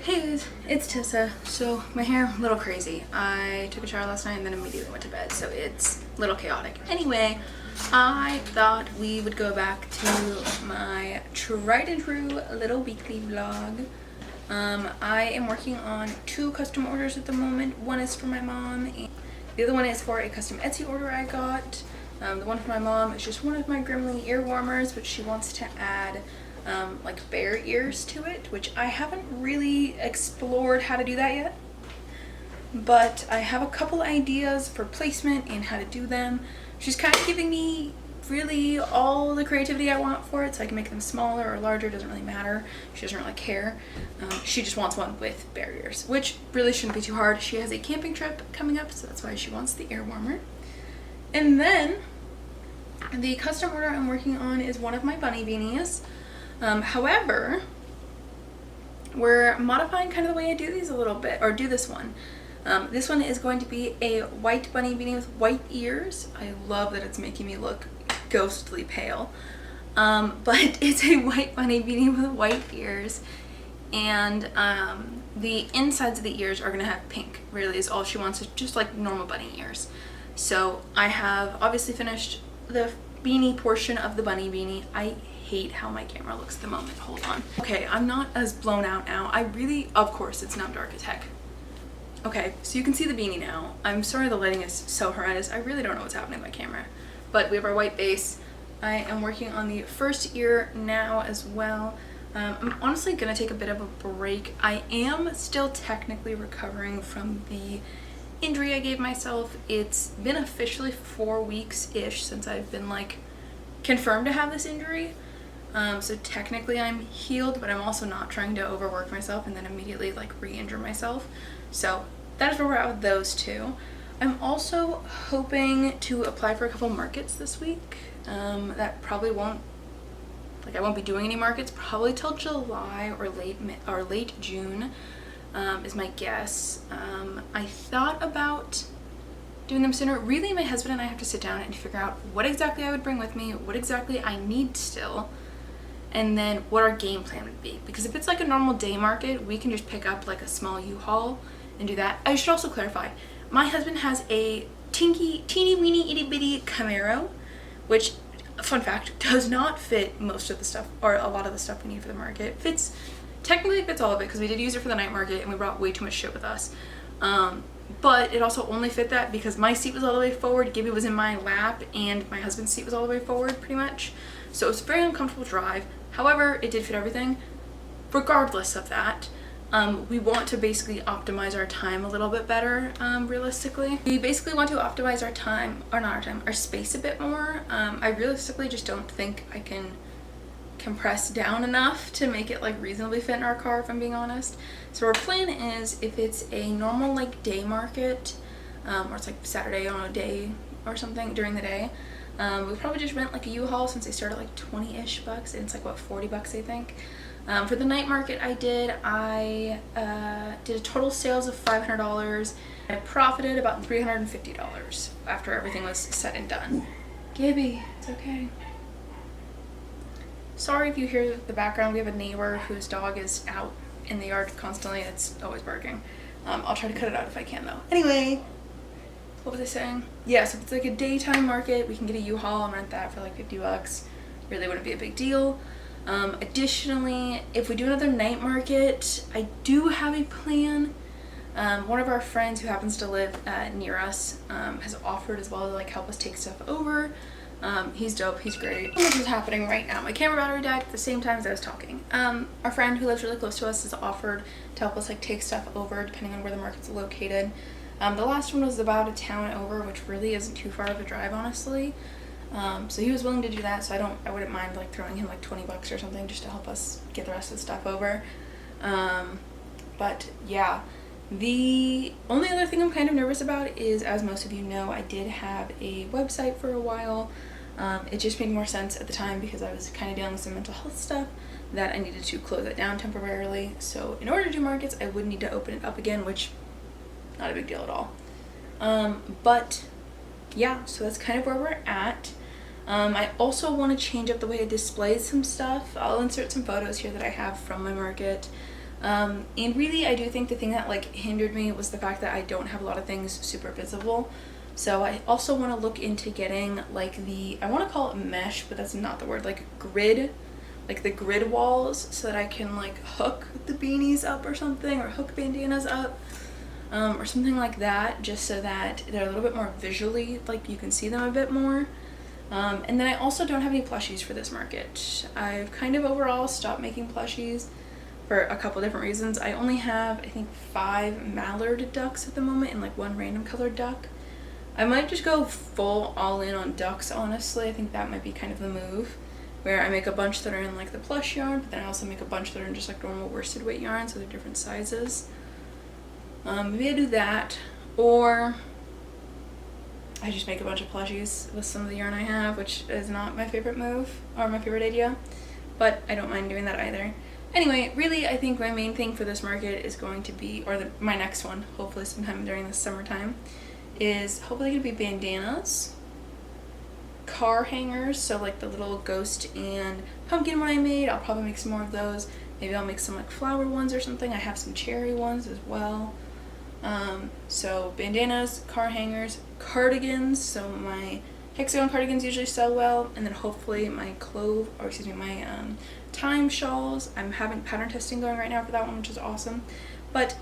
Hey guys, it's Tessa. So my hair, a little crazy. I took a shower last night and then immediately went to bed, so it's a little chaotic. Anyway, I thought we would go back to my tried and true little weekly vlog. I am working on 2 custom orders at the moment. One is for my mom, and the other one is for a custom Etsy order I got. The one for my mom is just one of my Grimly ear warmers, but she wants to add like bear ears to it, which I haven't really explored how to do that yet, but I have a couple ideas for placement and how to do them. She's kind of giving me really all the creativity I want for it, so I can make them smaller or larger, doesn't really matter. She doesn't really care. She just wants one with bear ears, which really shouldn't be too hard. She has a camping trip coming up, so that's why she wants the ear warmer. And then the custom order I'm working on is one of my bunny beanies. However, we're modifying kind of the way I do these a little bit, or do this one. This one is going to be a white bunny beanie with white ears. I love that it's making me look ghostly pale. But it's a white bunny beanie with white ears. And the insides of the ears are going to have pink, really is all she wants, is just like normal bunny ears. So I have obviously finished the beanie portion of the bunny beanie. I hate how my camera looks at the moment. Hold on. Okay, I'm not as blown out now. Of course, it's now dark as heck. Okay, so you can see the beanie now. I'm sorry the lighting is so horrendous. I really don't know what's happening with my camera. But we have our white base. I am working on the first ear now as well. I'm honestly gonna take a bit of a break. I am still technically recovering from the injury I gave myself. It's been officially 4 weeks-ish since I've been like confirmed to have this injury. So technically I'm healed, but I'm also not trying to overwork myself and then immediately like re-injure myself. So that is where we're at with those 2. I'm also hoping to apply for a couple markets this week. That probably won't, like I won't be doing any markets probably till July or late June, is my guess. I thought about doing them sooner. Really, my husband and I have to sit down and figure out what exactly I would bring with me, what exactly I need still, and then what our game plan would be. Because if it's like a normal day market, we can just pick up like a small U-Haul and do that. I should also clarify, my husband has a teeny weeny itty bitty Camaro, which, fun fact, does not fit most of the stuff, or a lot of the stuff we need for the market. Technically fits all of it, because we did use it for the night market and we brought way too much shit with us. But it also only fit that because my seat was all the way forward, Gibby was in my lap, and my husband's seat was all the way forward pretty much. So it was a very uncomfortable drive. However, it did fit everything. Regardless of that, we want to basically optimize our time a little bit better, realistically. We basically want to optimize our time, or not our time, our space a bit more. I realistically just don't think I can compress down enough to make it like reasonably fit in our car, if I'm being honest. So our plan is, if it's a normal like day market, or it's like Saturday on a day or something during the day, we probably just rent like a U-Haul, since they start at like 20-ish bucks, and it's like what, 40 bucks I think. For the night market I did a total sales of $500. I profited about $350 after everything was said and done. Gibby, it's okay. Sorry if you hear the background. We have a neighbor whose dog is out in the yard constantly. It's always barking. I'll try to cut it out if I can though. Anyway, what was I saying? Yeah, so if it's like a daytime market, we can get a U-Haul and rent that for like 50 bucks. Really wouldn't be a big deal. Additionally, if we do another night market, I do have a plan. One of our friends who happens to live near us has offered as well to like help us take stuff over. He's dope, he's great. This is happening right now. My camera battery died at the same time as I was talking. Our friend who lives really close to us has offered to help us like take stuff over depending on where the market's located. The last one was about a town over, which really isn't too far of a drive, honestly. So he was willing to do that, so I wouldn't mind like throwing him like 20 bucks or something just to help us get the rest of the stuff over. But yeah, the only other thing I'm kind of nervous about is, as most of you know, I did have a website for a while. It just made more sense at the time because I was kind of dealing with some mental health stuff that I needed to close it down temporarily. So in order to do markets, I would need to open it up again, which not a big deal at all. But yeah, so that's kind of where we're at. I also want to change up the way I display some stuff. I'll insert some photos here that I have from my market. And really I do think the thing that like hindered me was the fact that I don't have a lot of things super visible. So I also want to look into getting like I want to call it mesh, but that's not the word, like grid, like the grid walls, so that I can like hook the beanies up or something, or hook bandanas up, or something like that, just so that they're a little bit more visually, like you can see them a bit more. And then I also don't have any plushies for this market. I've kind of overall stopped making plushies for a couple different reasons. I only have, I think, 5 mallard ducks at the moment and like 1 random colored duck. I might just go full all in on ducks, honestly. I think that might be kind of the move, where I make a bunch that are in like the plush yarn, but then I also make a bunch that are in just like normal worsted weight yarn, so they're different sizes. Maybe I do that, or I just make a bunch of plushies with some of the yarn I have, which is not my favorite move or my favorite idea, but I don't mind doing that either. Anyway, really I think my main thing for this market is going to be, or my next one, hopefully sometime during the summertime, is hopefully going to be bandanas, car hangers, so like the little ghost and pumpkin one I made, I'll probably make some more of those. Maybe I'll make some like flower ones or something. I have some cherry ones as well. So bandanas, car hangers, cardigans, so my hexagon cardigans usually sell well, and then hopefully my my time shawls. I'm having pattern testing going right now for that one, which is awesome. But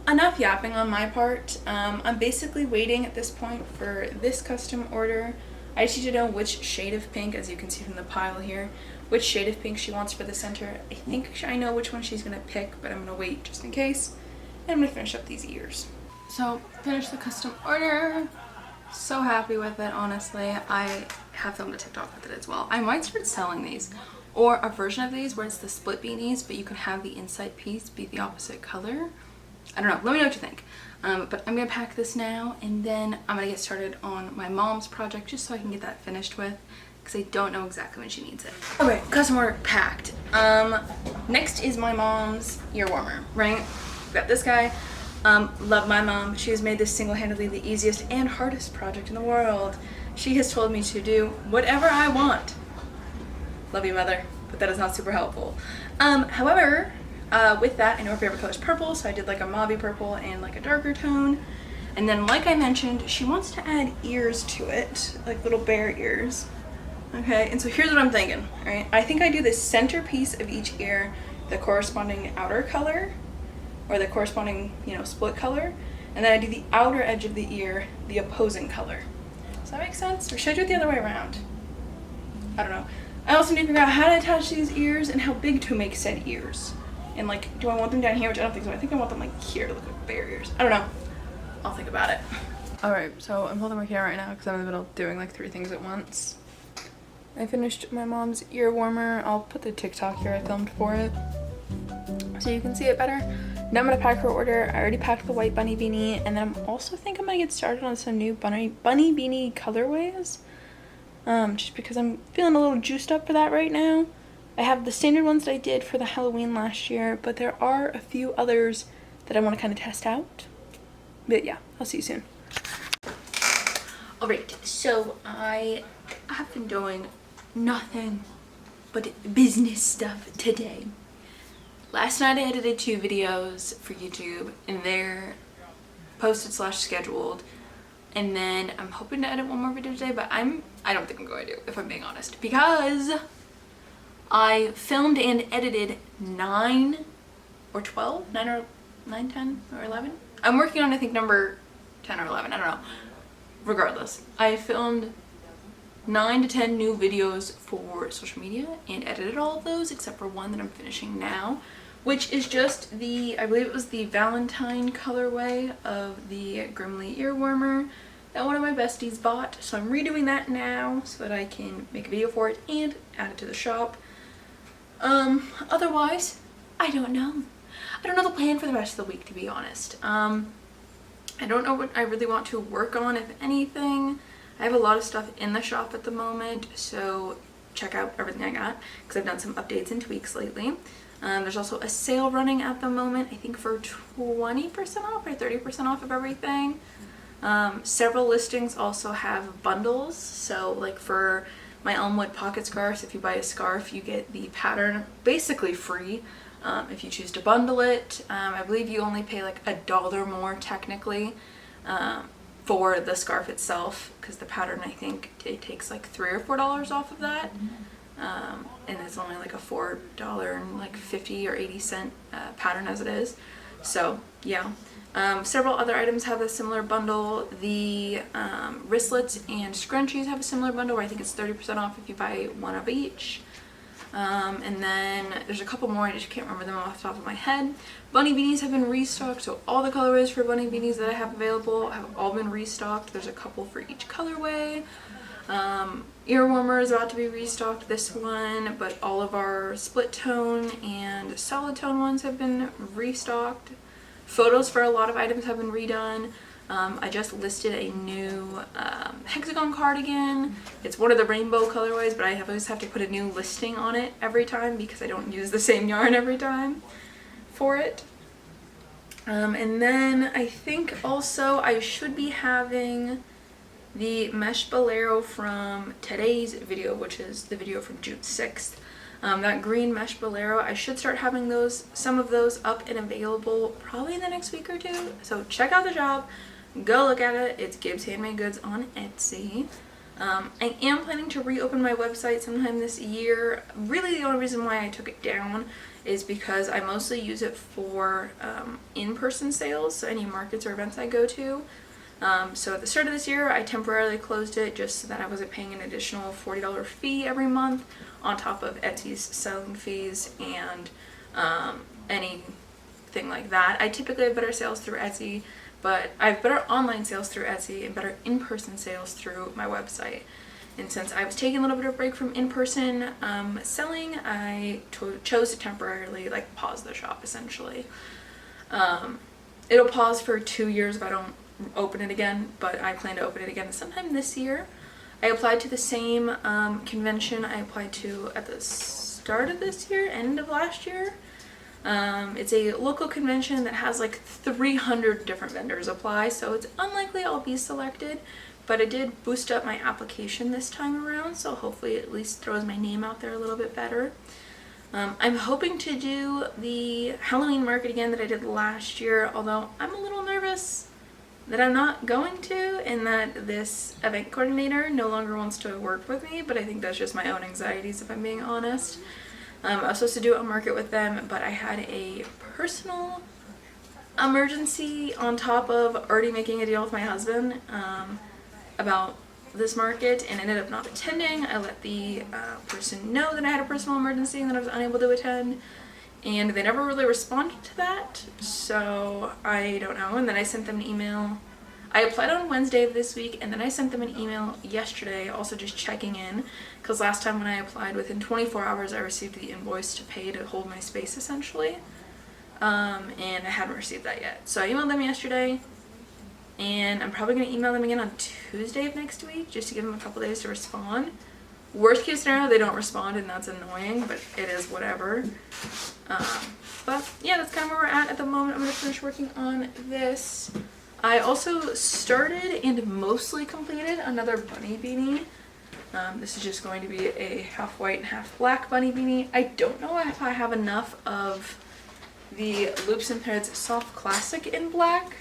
enough yapping on my part. I'm basically waiting at this point for this custom order. I just need to know which shade of pink, as you can see from the pile here, which shade of pink she wants for the center. I think I know which one she's gonna pick, but I'm gonna wait just in case. And I'm gonna finish up these ears. So, finished the custom order. So happy with it, honestly. I have filmed a TikTok with it as well. I might start selling these, or a version of these where it's the split beanies, but you can have the inside piece be the opposite color. I don't know, let me know what you think. But I'm gonna pack this now, and then I'm gonna get started on my mom's project just so I can get that finished with, because I don't know exactly when she needs it. Okay, custom order packed. Next is my mom's ear warmer, right? Got this guy. Love my mom. She has made this single-handedly the easiest and hardest project in the world. She has told me to do whatever I want. Love you, mother, but that is not super helpful. However, with that, I know her favorite color is purple, so I did like a mauve purple and like a darker tone. And then, like I mentioned, she wants to add ears to it, like little bear ears. Okay, and so here's what I'm thinking, right? I think I do the center piece of each ear, the corresponding outer color, or the corresponding, split color, and then I do the outer edge of the ear, the opposing color. Does that make sense? Or should I do it the other way around? I don't know. I also need to figure out how to attach these ears and how big to make said ears. And like, do I want them down here? Which I don't think so. I think I want them like here to look like bear ears. I don't know. I'll think about it. Alright, so I'm holding my camera right now because I'm in the middle of doing like 3 things at once. I finished my mom's ear warmer. I'll put the TikTok here I filmed for it, so you can see it better. Now I'm gonna pack her order. I already packed the white bunny beanie, and then I'm also think I'm gonna get started on some new bunny beanie colorways. Just because I'm feeling a little juiced up for that right now. I have the standard ones that I did for the Halloween last year, but there are a few others that I want to kind of test out. But yeah, I'll see you soon. Alright, so I have been doing nothing but business stuff today. Last night I edited 2 videos for YouTube, and they're posted / scheduled. And then I'm hoping to edit 1 more video today, but I don't think I'm going to, if I'm being honest, because I filmed and edited 9 or 12, 9, 10, or 11. I'm working on, I think, number 10 or 11, I don't know. Regardless, I filmed 9 to 10 new videos for social media and edited all of those except for one that I'm finishing now, which is just I believe it was the Valentine colorway of the Grimly ear warmer that one of my besties bought. So I'm redoing that now so that I can make a video for it and add it to the shop. Otherwise, I don't know. I don't know the plan for the rest of the week, to be honest. I don't know what I really want to work on, if anything. I have a lot of stuff in the shop at the moment, so check out everything I got because I've done some updates and tweaks lately. There's also a sale running at the moment, I think for 20% off or 30% off of everything. Several listings also have bundles, so like for my Elmwood pocket scarves, if you buy a scarf you get the pattern basically free. if you choose to bundle it. I believe you only pay like $1 more technically for the scarf itself, because the pattern, I think it takes like $3 or $4 off of that. And it's only like a $4 and like 50 or 80 cent pattern as it is. So yeah. Several other items have a similar bundle. The wristlets and scrunchies have a similar bundle where I think it's 30% off if you buy one of each. And then there's a couple more, I just can't remember them off the top of my head. Bunny beanies have been restocked, so all the colorways for bunny beanies that I have available have all been restocked. There's a couple for each colorway. Ear warmer is about to be restocked, this one, but all of our split tone and solid tone ones have been restocked. Photos for a lot of items have been redone. I just listed a new hexagon cardigan. It's one of the rainbow colorways, but I always have to put a new listing on it every time because I don't use the same yarn every time for it. And then I think also I should be having the mesh bolero from today's video, which is the video from June 6th. That green mesh bolero, I should start having some of those up and available probably in the next week or two. So check out the shop, go look at it. It's Gibbs Handmade Goods on Etsy. I am planning to reopen my website sometime this year. Really the only reason why I took it down is because I mostly use it for in-person sales, so any markets or events I go to. So at the start of this year, I temporarily closed it just so that I wasn't paying an additional $40 fee every month on top of Etsy's selling fees and anything like that. I typically have better sales through Etsy, but I have better online sales through Etsy and better in-person sales through my website. And since I was taking a little bit of a break from in-person selling, I chose to temporarily like pause the shop essentially. It'll pause for 2 years if I don't open it again, but I plan to open it again sometime this year. I applied to the same convention I applied to at the start of this year, end of last year. It's a local convention that has like 300 different vendors apply, so it's unlikely I'll be selected, but it did boost up my application this time around, so hopefully it at least throws my name out there a little bit better. I'm hoping to do the Halloween market again that I did last year, although I'm a little nervous that I'm not going to, and that this event coordinator no longer wants to work with me, but I think that's just my own anxieties if I'm being honest. I was supposed to do a market with them, but I had a personal emergency on top of already making a deal with my husband about this market, and ended up not attending. I let the person know that I had a personal emergency and that I was unable to attend, and they never really responded to that, so I don't know. And then I sent them an email. I applied on Wednesday of this week, and then I sent them an email yesterday also just checking in, because last time when I applied, within 24 hours I received the invoice to pay to hold my space essentially, and I haven't received that yet. So I emailed them yesterday, and I'm probably going to email them again on Tuesday of next week just to give them a couple days to respond. Worst case scenario, they don't respond, and that's annoying, but it is whatever. But yeah, that's kind of where we're at the moment. I'm going to finish working on this. I also started and mostly completed another bunny beanie. This is just going to be a half white and half black bunny beanie. I don't know if I have enough of the Loops and Threads Soft Classic in black,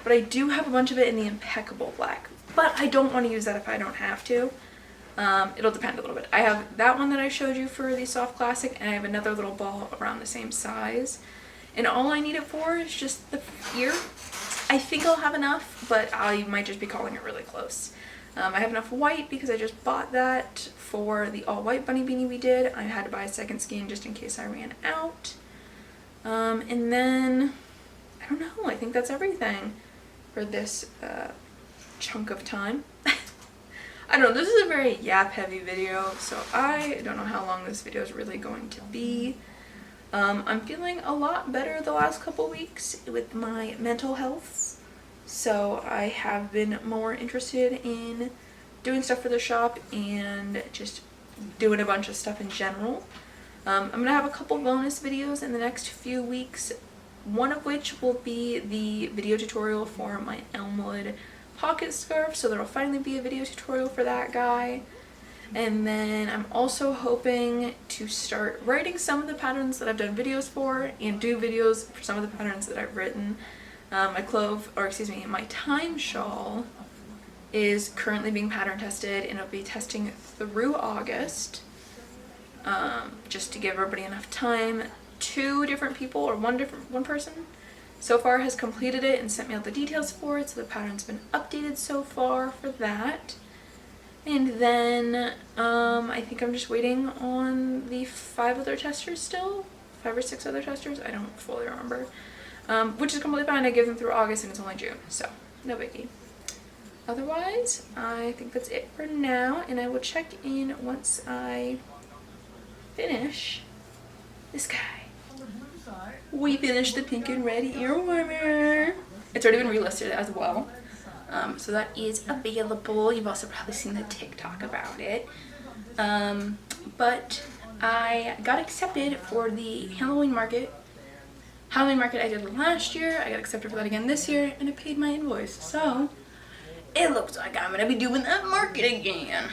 but I do have a bunch of it in the Impeccable black. But I don't want to use that if I don't have to. It'll depend a little bit. I have that one that I showed you for the Soft Classic, and I have another little ball around the same size. And all I need it for is just the ear. I think I'll have enough, but I might just be calling it really close. I have enough white because I just bought that for the all-white bunny beanie we did. I had to buy a second skein just in case I ran out. And then, I don't know, I think that's everything for this chunk of time. I don't know, this is a very yap-heavy video, so I don't know how long this video is really going to be. I'm feeling a lot better the last couple weeks with my mental health, so I have been more interested in doing stuff for the shop and just doing a bunch of stuff in general. I'm going to have a couple bonus videos in the next few weeks, one of which will be the video tutorial for my Elmwood pocket scarf, so there will finally be a video tutorial for that guy. And then I'm also hoping to start writing some of the patterns that I've done videos for and do videos for some of the patterns that I've written. My time shawl is currently being pattern tested, and it'll be testing through August, just to give everybody enough time. 2 different people, or one person so far has completed it and sent me all the details for it, so the pattern's been updated so far for that. And then I think I'm just waiting on the 5 other testers still, 5 or 6 other testers, I don't fully remember, which is completely fine. I give them through August and it's only June, so no biggie. Otherwise, I think that's it for now, and I will check in once I finish this guy. We finished the pink and red ear warmer. It's already been relisted as well. So that is available. You've also probably seen the TikTok about it. But I got accepted for the Halloween market. I did last year. I got accepted for that again this year, and I paid my invoice. So it looks like I'm gonna be doing that market again,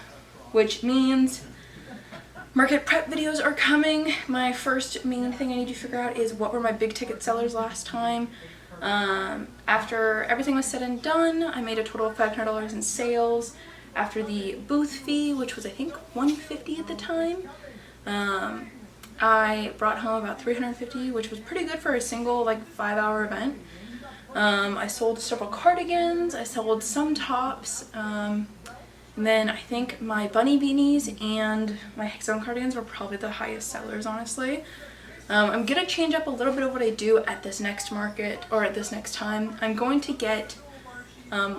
which means market prep videos are coming. My first main thing I need to figure out is what were my big ticket sellers last time. After everything was said and done, I made a total of $500 in sales. After the booth fee, which was I think $150 at the time, I brought home about $350, which was pretty good for a single 5-hour event. I sold several cardigans, I sold some tops, and then I think my bunny beanies and my Hexagon cardigans were probably the highest sellers, honestly. I'm gonna change up a little bit of what I do at this next market, or at this next time. I'm going to get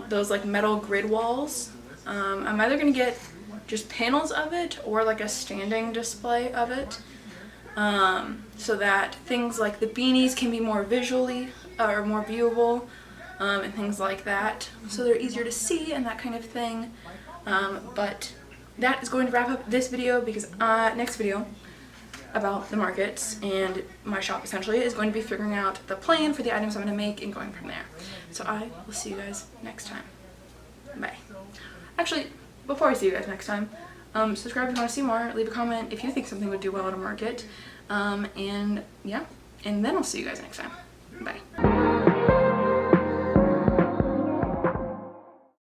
those metal grid walls. I'm either gonna get just panels of it or a standing display of it, so that things like the beanies can be more visually or more viewable, and things like that, so they're easier to see and that kind of thing. But that is going to wrap up this video, because next video about the markets and my shop essentially is going to be figuring out the plan for the items I'm going to make and going from there. So I will see you guys next time. Bye. Actually, before I see you guys next time, subscribe if you want to see more, leave a comment if you think something would do well at a market, and yeah, and then I'll see you guys next time. Bye.